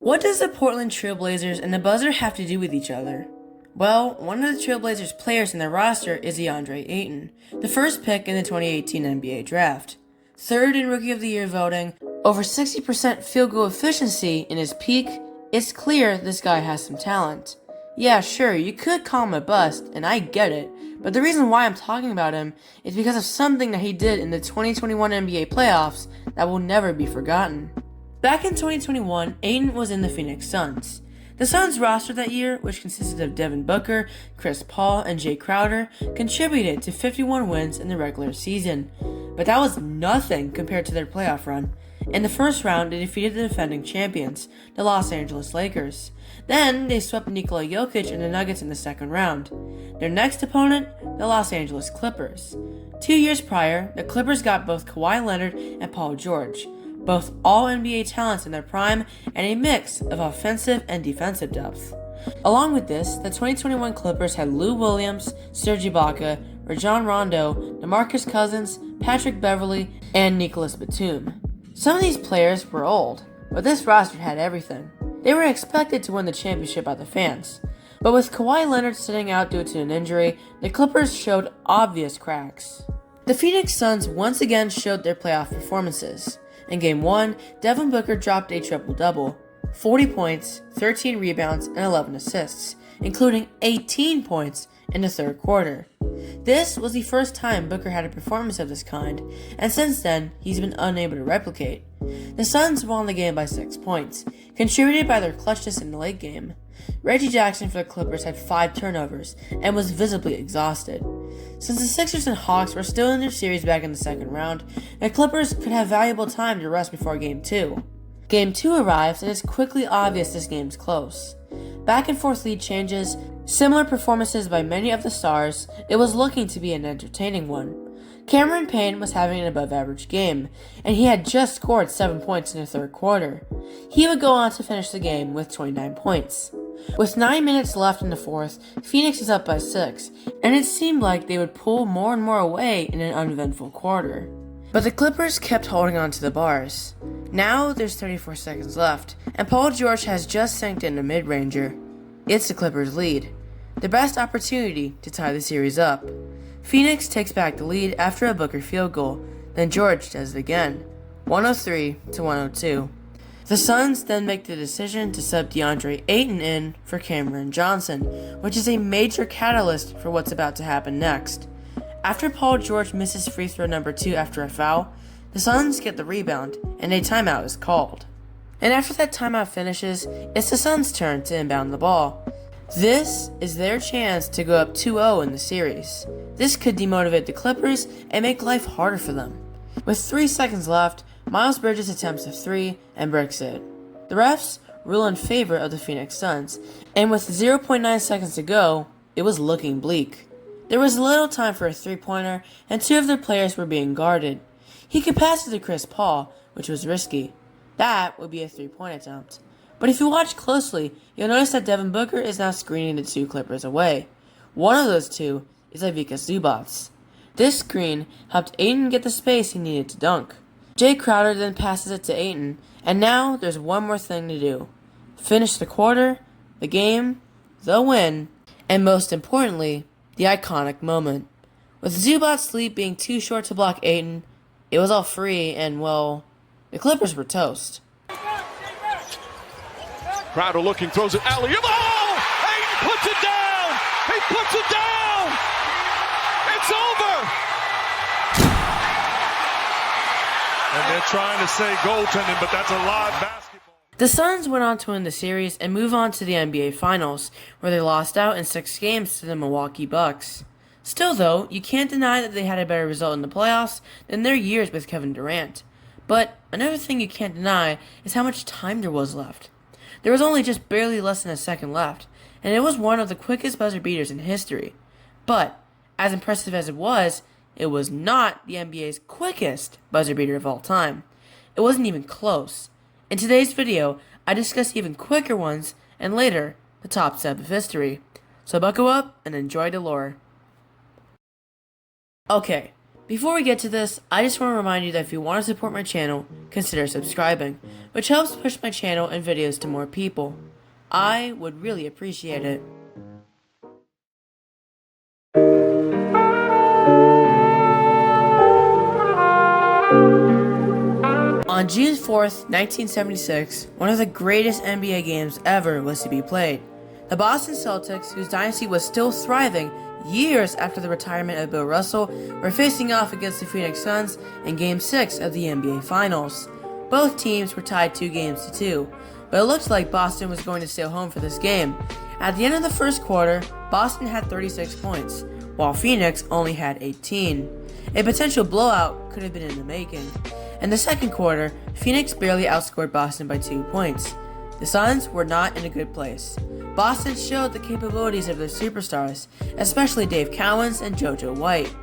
What does the Portland Trail Blazers and the buzzer have to do with each other? Well, one of the Trail Blazers players in their roster is DeAndre Ayton, the first pick in the 2018 NBA draft. Third in Rookie of the Year voting, over 60% field goal efficiency in his peak, it's clear this guy has some talent. Yeah, sure, you could call him a bust, and I get it, but the reason why I'm talking about him is because of something that he did in the 2021 NBA playoffs that will never be forgotten. Back in 2021, Ayton was in the Phoenix Suns. The Suns roster that year, which consisted of Devin Booker, Chris Paul, and Jay Crowder, contributed to 51 wins in the regular season. But that was nothing compared to their playoff run. In the first round, they defeated the defending champions, the Los Angeles Lakers. Then, they swept Nikola Jokic and the Nuggets in the second round. Their next opponent, the Los Angeles Clippers. 2 years prior, the Clippers got both Kawhi Leonard and Paul George, both all-NBA talents in their prime, and a mix of offensive and defensive depth. Along with this, the 2021 Clippers had Lou Williams, Serge Ibaka, Rajon Rondo, DeMarcus Cousins, Patrick Beverley, and Nicolas Batum. Some of these players were old, but this roster had everything. They were expected to win the championship by the fans. But with Kawhi Leonard sitting out due to an injury, the Clippers showed obvious cracks. The Phoenix Suns once again showed their playoff performances. In Game 1, Devin Booker dropped a triple-double, 40 points, 13 rebounds, and 11 assists, including 18 points in the third quarter. This was the first time Booker had a performance of this kind, and since then, he's been unable to replicate. The Suns won the game by 6 points, contributed by their clutchness in the late game. Reggie Jackson for the Clippers had 5 turnovers and was visibly exhausted. Since the Sixers and Hawks were still in their series back in the second round, the Clippers could have valuable time to rest before Game 2. Game 2 arrives and it's quickly obvious this game's close. Back and forth lead changes, similar performances by many of the stars, it was looking to be an entertaining one. Cameron Payne was having an above-average game, and he had just scored 7 points in the third quarter. He would go on to finish the game with 29 points. With 9 minutes left in the fourth, Phoenix is up by 6, and it seemed like they would pull more and more away in an uneventful quarter. But the Clippers kept holding on to the bars. Now there's 34 seconds left, and Paul George has just sank in a mid-ranger. It's the Clippers' lead, the best opportunity to tie the series up. Phoenix takes back the lead after a Booker field goal, then George does it again, 103-102. The Suns then make the decision to sub DeAndre Ayton in for Cameron Johnson, which is a major catalyst for what's about to happen next. After Paul George misses free throw number 2 after a foul, the Suns get the rebound, and a timeout is called. And after that timeout finishes, it's the Suns' turn to inbound the ball. This is their chance to go up 2-0 in the series. This could demotivate the Clippers and make life harder for them. With 3 seconds left, Miles Bridges attempts a 3 and bricks it. The refs rule in favor of the Phoenix Suns, and with 0.9 seconds to go, it was looking bleak. There was little time for a 3-pointer, and 2 of their players were being guarded. He could pass it to Chris Paul, which was risky. That would be a 3-point attempt. But if you watch closely, you'll notice that Devin Booker is now screening the 2 Clippers away. One of those 2 is Ivica Zubac. This screen helped Ayton get the space he needed to dunk. Jay Crowder then passes it to Ayton, and now there's one more thing to do. Finish the quarter, the game, the win, and most importantly, the iconic moment. With Zubac's lead being too short to block Ayton, it was all free and, well, the Clippers were toast. Crowder looking, throws it alley. Oh! Ayton puts it down! He puts it down! It's over! And they're trying to say goaltending, but that's a live basketball. The Suns went on to win the series and move on to the NBA Finals, where they lost out in 6 games to the Milwaukee Bucks. Still though, you can't deny that they had a better result in the playoffs than their years with Kevin Durant. But another thing you can't deny is how much time there was left. There was only just barely less than a second left, and it was one of the quickest buzzer beaters in history. But, as impressive as it was not the NBA's quickest buzzer beater of all time. It wasn't even close. In today's video, I discuss even quicker ones, and later, the top 7 of history. So buckle up and enjoy the lore. Okay, Before we get to this, I just want to remind you that if you want to support my channel, consider subscribing, which helps push my channel and videos to more people. I would really appreciate it. On June 4th, 1976, one of the greatest NBA games ever was to be played. The Boston Celtics, whose dynasty was still thriving years after the retirement of Bill Russell, were facing off against the Phoenix Suns in Game 6 of the NBA Finals. Both teams were tied 2-2, but it looked like Boston was going to sail home for this game. At the end of the first quarter, Boston had 36 points, while Phoenix only had 18. A potential blowout could have been in the making. In the second quarter, Phoenix barely outscored Boston by 2 points. The Suns were not in a good place. Boston showed the capabilities of their superstars, especially Dave Cowens and JoJo White.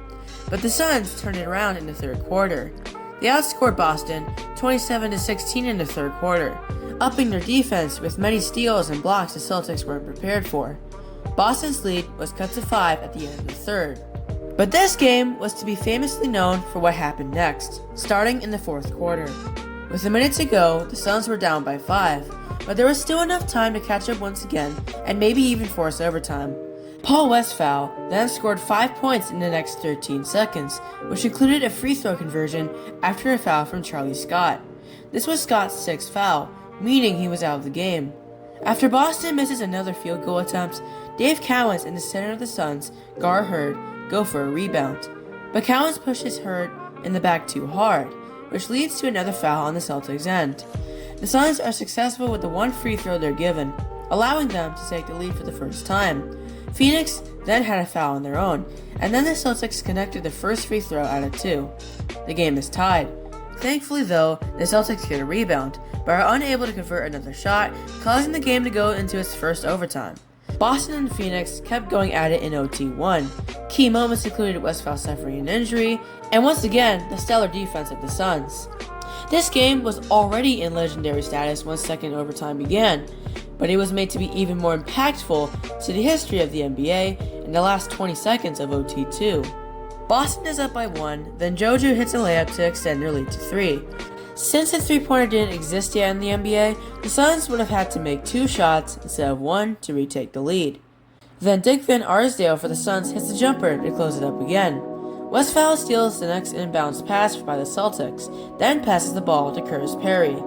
But the Suns turned it around in the third quarter. They outscored Boston 27-16 in the third quarter, upping their defense with many steals and blocks the Celtics weren't prepared for. Boston's lead was cut to 5 at the end of the third. But this game was to be famously known for what happened next, starting in the fourth quarter. With a minute to go, the Suns were down by 5, but there was still enough time to catch up once again and maybe even force overtime. Paul Westphal then scored 5 points in the next 13 seconds, which included a free throw conversion after a foul from Charlie Scott. This was Scott's 6th foul, meaning he was out of the game. After Boston misses another field goal attempt, Dave Cowens in the center of the Suns, Gar Hurd, go for a rebound. But Cowens pushes Hurd in the back too hard, which leads to another foul on the Celtics' end. The Suns are successful with the one free throw they're given, allowing them to take the lead for the first time. Phoenix then had a foul on their own, and then the Celtics connected the first free throw out of 2. The game is tied. Thankfully though, the Celtics get a rebound, but are unable to convert another shot, causing the game to go into its first overtime. Boston and Phoenix kept going at it in OT1. Key moments included Westphal suffering an injury, and once again, the stellar defense of the Suns. This game was already in legendary status once second overtime began, but it was made to be even more impactful to the history of the NBA in the last 20 seconds of OT2. Boston is up by 1, then JoJo hits a layup to extend their lead to 3. Since the three-pointer didn't exist yet in the NBA, the Suns would have had to make 2 shots instead of 1 to retake the lead. Then Dick Van Arsdale for the Suns hits a jumper to close it up again. Westphal steals the next inbounds pass by the Celtics, then passes the ball to Curtis Perry.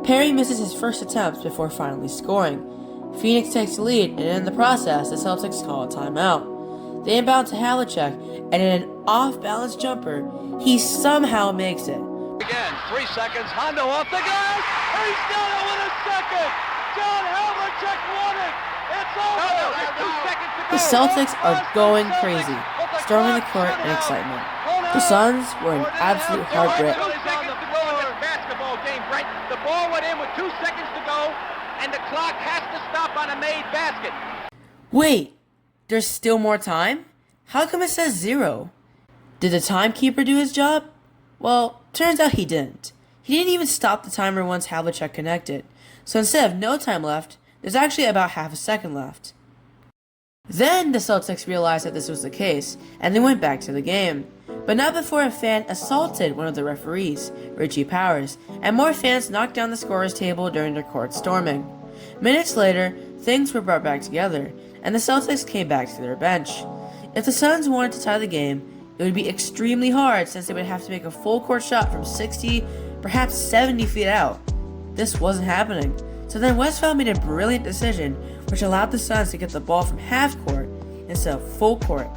Perry misses his first attempt before finally scoring. Phoenix takes the lead, and in the process, the Celtics call a timeout. They inbound to Havlicek, and in an off-balance jumper, he somehow makes it. Again, 3 seconds. Hondo off the glass. He's done it with a second. John Havlicek won it. It's over. 2 seconds to go. The Celtics are going crazy, storming the court in excitement. The Suns were in absolute heartbreak. Basketball game, Brent. The ball went in with 2 seconds to go, and the clock has to stop on a made basket. Wait, there's still more time? How come it says 0? Did the timekeeper do his job? Well, turns out he didn't. He didn't even stop the timer once Havlicek connected. So instead of no time left, there's actually about half a second left. Then the Celtics realized that this was the case, and they went back to the game. But not before a fan assaulted one of the referees, Richie Powers, and more fans knocked down the scorer's table during their court storming. Minutes later, things were brought back together, and the Celtics came back to their bench. If the Suns wanted to tie the game, it would be extremely hard since they would have to make a full court shot from 60, perhaps 70 feet out. This wasn't happening. So then Westphal made a brilliant decision which allowed the Suns to get the ball from half court instead of full court.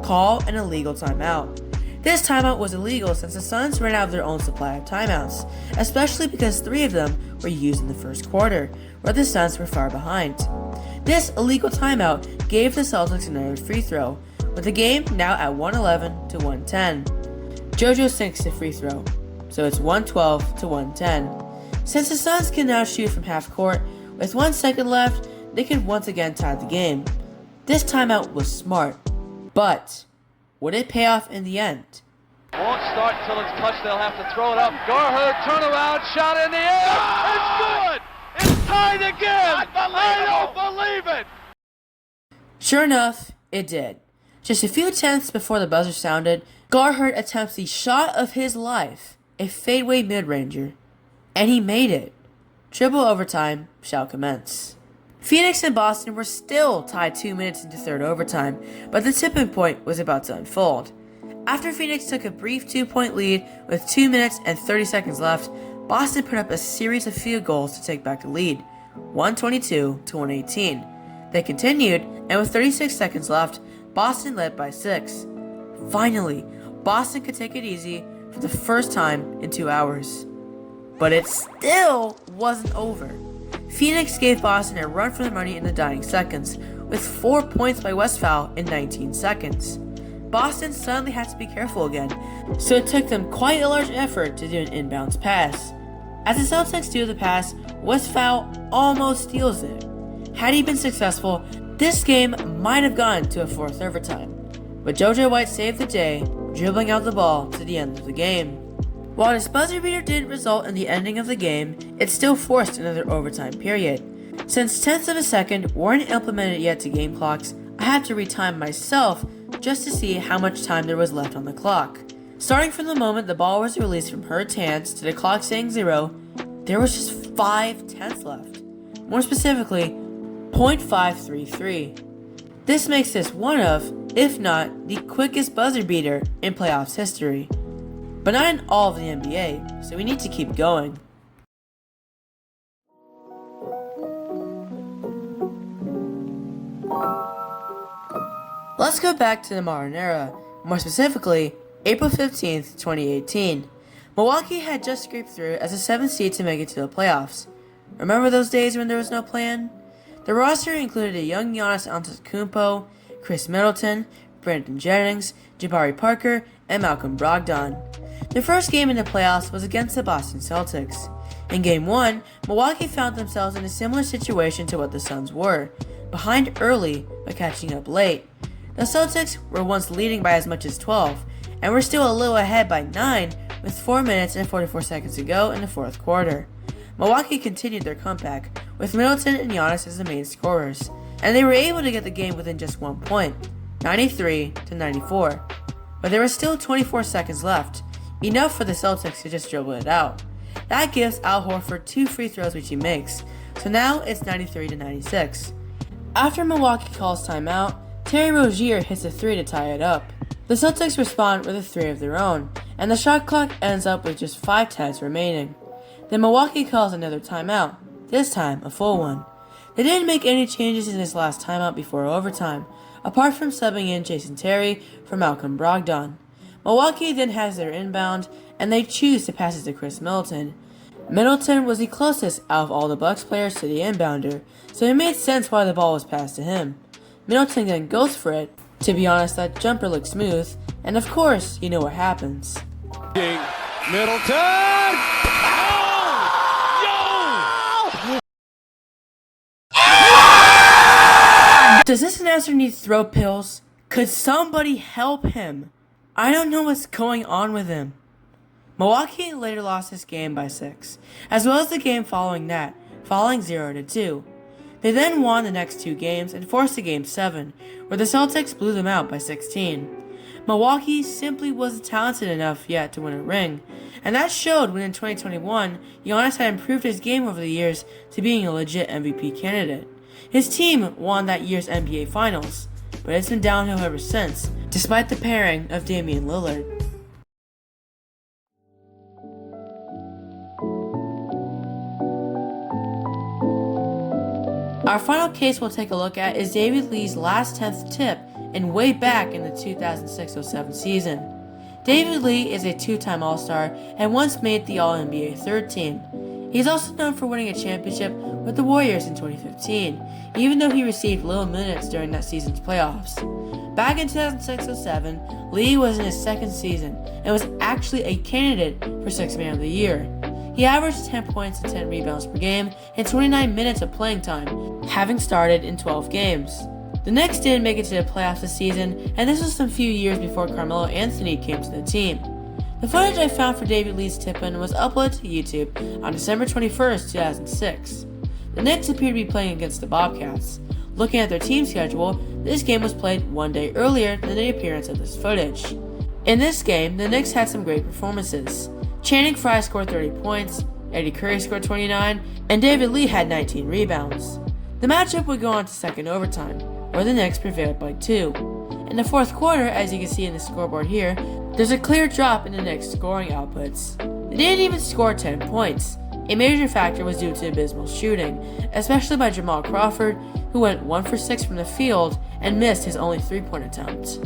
Call an illegal timeout. This timeout was illegal since the Suns ran out of their own supply of timeouts, especially because 3 of them were used in the first quarter, where the Suns were far behind. This illegal timeout gave the Celtics another free throw, with the game now at 111 to 110. JoJo sinks the free throw, so it's 112 to 110. Since the Suns can now shoot from half court, with 1 second left, they could once again tie the game. This timeout was smart, but would it pay off in the end? Won't start until it's touched. They'll have to throw it up. Garherd, turnaround, shot in the air. It's good. It's tied again. I don't believe it. Sure enough, it did. Just a few tenths before the buzzer sounded, Garhurt attempts the shot of his life, a fadeaway mid-ranger, and he made it. Triple overtime shall commence. Phoenix and Boston were still tied 2 minutes into third overtime, but the tipping point was about to unfold. After Phoenix took a brief 2-point lead with 2 minutes and 30 seconds left, Boston put up a series of field goals to take back the lead, 122 to 118. They continued, and with 36 seconds left, Boston led by 6. Finally, Boston could take it easy for the first time in 2 hours. But it still wasn't over. Phoenix gave Boston a run for their money in the dying seconds, with 4 points by Westphal in 19 seconds. Boston suddenly had to be careful again, so it took them quite a large effort to do an inbounds pass. As the Celtics do the pass, Westphal almost steals it. Had he been successful, this game might have gone to a fourth overtime. But JoJo White saved the day, dribbling out the ball to the end of the game. While this buzzer beater didn't result in the ending of the game, it still forced another overtime period. Since tenths of a second weren't implemented yet to game clocks, I had to retime myself just to see how much time there was left on the clock. Starting from the moment the ball was released from Hurt's hands to the clock saying 0, there was just 5 tenths left. More specifically, 0.533. This makes this one of, if not, the quickest buzzer beater in playoffs history. But not in all of the NBA, so we need to keep going. Let's go back to the modern era, more specifically, April 15th, 2018. Milwaukee had just scraped through as a 7th seed to make it to the playoffs. Remember those days when there was no plan? The roster included a young Giannis Antetokounmpo, Khris Middleton, Brandon Jennings, Jabari Parker, and Malcolm Brogdon. The first game in the playoffs was against the Boston Celtics. In Game 1, Milwaukee found themselves in a similar situation to what the Suns were, behind early but catching up late. The Celtics were once leading by as much as 12, and were still a little ahead by 9 with 4 minutes and 44 seconds to go in the fourth quarter. Milwaukee continued their comeback, with Middleton and Giannis as the main scorers, and they were able to get the game within just 1 point, 93 to 94. But there was still 24 seconds left, enough for the Celtics to just dribble it out. That gives Al Horford 2 free throws which he makes, so now it's 93 to 96. After Milwaukee calls timeout, Terry Rozier hits a 3 to tie it up. The Celtics respond with a 3 of their own, and the shot clock ends up with just 5 tenths remaining. Then Milwaukee calls another timeout, this time a full one. They didn't make any changes in this last timeout before overtime, apart from subbing in Jason Terry for Malcolm Brogdon. Milwaukee then has their inbound, and they choose to pass it to Khris Middleton. Middleton was the closest out of all the Bucks players to the inbounder, so it made sense why the ball was passed to him. Middleton then goes for it. To be honest, that jumper looks smooth, and of course, you know what happens. Middleton! Does this announcer need throat pills? Could somebody help him? I don't know what's going on with him. Milwaukee later lost this game by 6, as well as the game following that, falling 0-2. They then won the next 2 games and forced a Game 7, where the Celtics blew them out by 16. Milwaukee simply wasn't talented enough yet to win a ring, and that showed when in 2021, Giannis had improved his game over the years to being a legit MVP candidate. His team won that year's NBA Finals, but it's been downhill ever since, despite the pairing of Damian Lillard. Our final case we'll take a look at is David Lee's last 10th tip and way back in the 2006-07 season. David Lee is a 2-time All-Star and once made the All-NBA third team. He's also known for winning a championship with the Warriors in 2015, even though he received little minutes during that season's playoffs. Back in 2006-07, Lee was in his second season and was actually a candidate for 6th Man of the Year. He averaged 10 points and 10 rebounds per game in 29 minutes of playing time, having started in 12 games. The Knicks didn't make it to the playoffs this season, and this was some few years before Carmelo Anthony came to the team. The footage I found for David Lee's tip-in was uploaded to YouTube on December 21st, 2006. The Knicks appear to be playing against the Bobcats. Looking at their team schedule, this game was played one day earlier than the appearance of this footage. In this game, the Knicks had some great performances. Channing Frye scored 30 points, Eddie Curry scored 29, and David Lee had 19 rebounds. The matchup would go on to second overtime, where the Knicks prevailed by 2. In the fourth quarter, as you can see in the scoreboard here, there's a clear drop in the Knicks' scoring outputs. They didn't even score 10 points. A major factor was due to abysmal shooting, especially by Jamal Crawford, who went 1 for 6 from the field and missed his only 3-point attempt.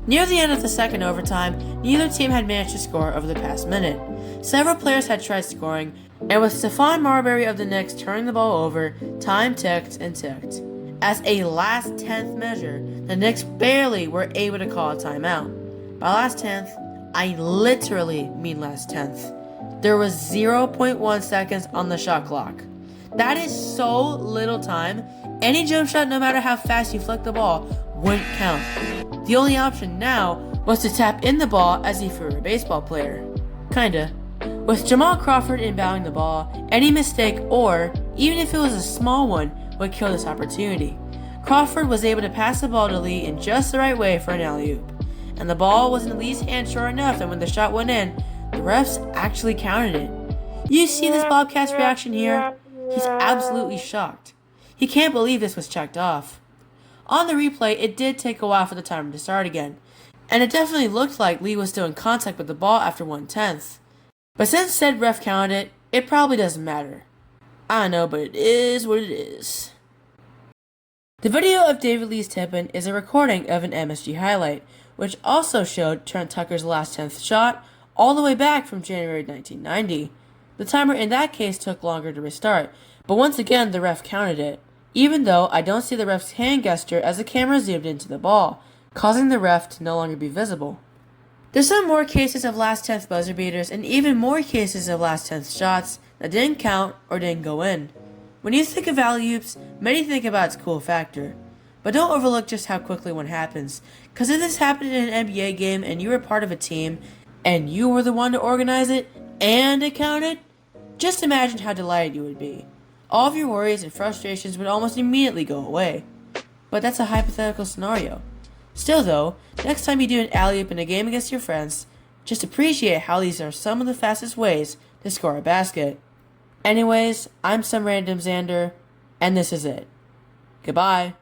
Near the end of the second overtime, neither team had managed to score over the past minute. Several players had tried scoring, and with Stephon Marbury of the Knicks turning the ball over, time ticked and ticked. As a last 10th measure, the Knicks barely were able to call a timeout. By last 10th, I literally mean last 10th. There was 0.1 seconds on the shot clock. That is so little time. Any jump shot, no matter how fast you flick the ball, wouldn't count. The only option now was to tap in the ball as if you were a baseball player. Kinda. With Jamal Crawford inbounding the ball, any mistake, or even if it was a small one, would kill this opportunity. Crawford was able to pass the ball to Lee in just the right way for an alley-oop, and the ball was in Lee's hand short enough that when the shot went in, the refs actually counted it. You see this Bobcat's reaction here? He's absolutely shocked. He can't believe this was checked off. On the replay, it did take a while for the timer to start again, and it definitely looked like Lee was still in contact with the ball after 1/10. But since said ref counted it, it probably doesn't matter. I know, but it is what it is. The video of David Lee's tip-in is a recording of an MSG highlight, which also showed Trent Tucker's last 10th shot all the way back from January 1990. The timer in that case took longer to restart, but once again the ref counted it, even though I don't see the ref's hand gesture as the camera zoomed into the ball, causing the ref to no longer be visible. There's some more cases of last 10th buzzer beaters and even more cases of last 10th shots that didn't count or didn't go in. When you think of alley-oops, many think about its cool factor. But don't overlook just how quickly one happens, because if this happened in an NBA game and you were part of a team, and you were the one to organize it, and it counted, just imagine how delighted you would be. All of your worries and frustrations would almost immediately go away. But that's a hypothetical scenario. Still though, next time you do an alley-oop in a game against your friends, just appreciate how these are some of the fastest ways to score a basket. Anyways, I'm some random Xander, and this is it. Goodbye.